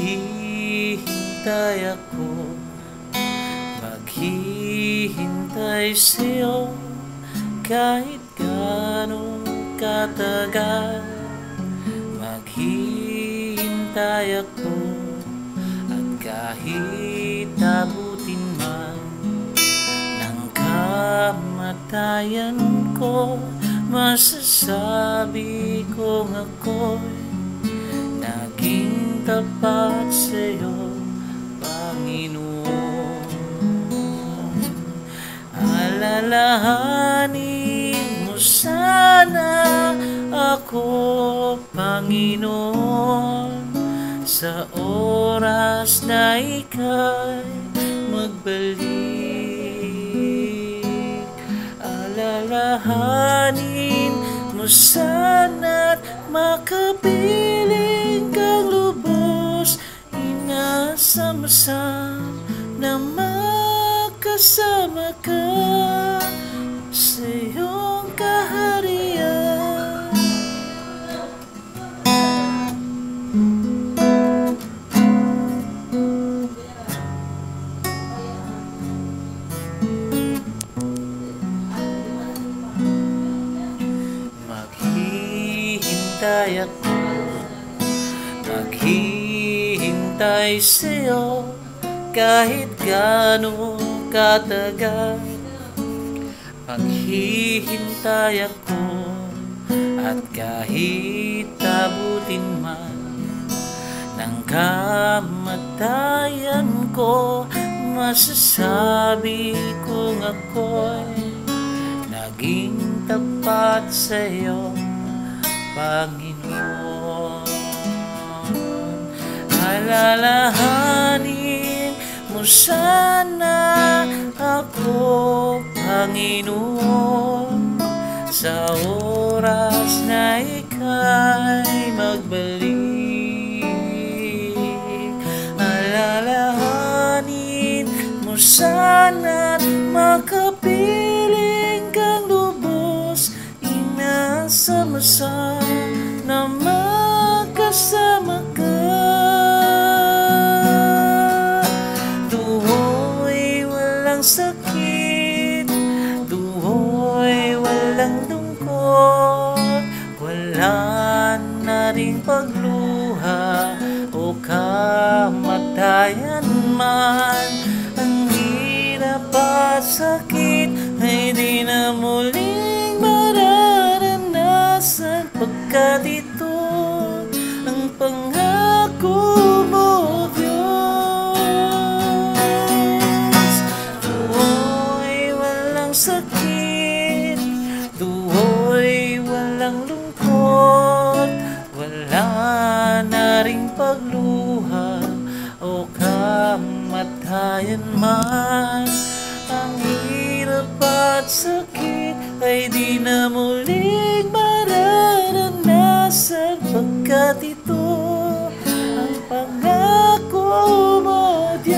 Maghihintay ako, maghihintay sa'yo kahit gaano katagal. Maghihintay ako at kahit abutin man ng kamatayan ko, masasabi kong ako'y naging tapat sa'yo, Panginoon. Alalahanin mo sana ako, Panginoon, sa oras na ika'y magbalik. Alalahanin mo sana't makapiling kang lubos, inasam-sam na makasama ka sa iyong kaharian. Maghihintay ako, maghihintay sa'yo kahit gaano katagal. Maghihintay ako at kahit abutin man ng kamatayan ko, masasabi kong ako'y naging tapat sa'yo, Panginoon. Alalahanin mo sana ako, Panginoon, sa oras na ika'y magbalik. Alalahanin mo sana't makapiling kang lubos, inasam-sam na magkasama ka. Tuhoy walang sakit, tuhoy walang lungkot, wala na ring pagluha o kamatayan man. Ang hirap at sakit ay di na muling mararanasan, pagkat ito ang pangako mo, Diyos. Tuhoy walang sakit, tuhoy walang lungkot, wala na ring pagluha o kamatayan man. Ang hirap at sakit ay di na muling mararanasan, pagkat ito ang pangako mo, Diyos.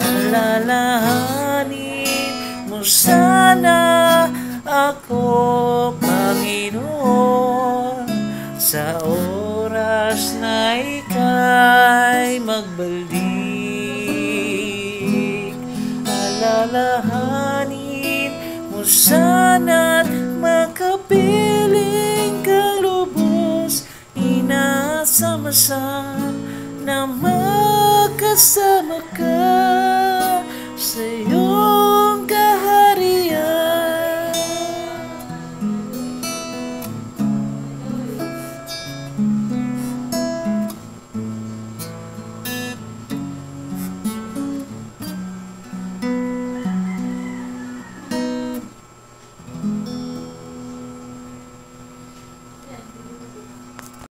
Alalahanin mo sana ako, Panginoon, sa oras na ika'y magbalik. Alalahanin mo sana't makapiling kang lubos, inasam-sam na magkasama ka.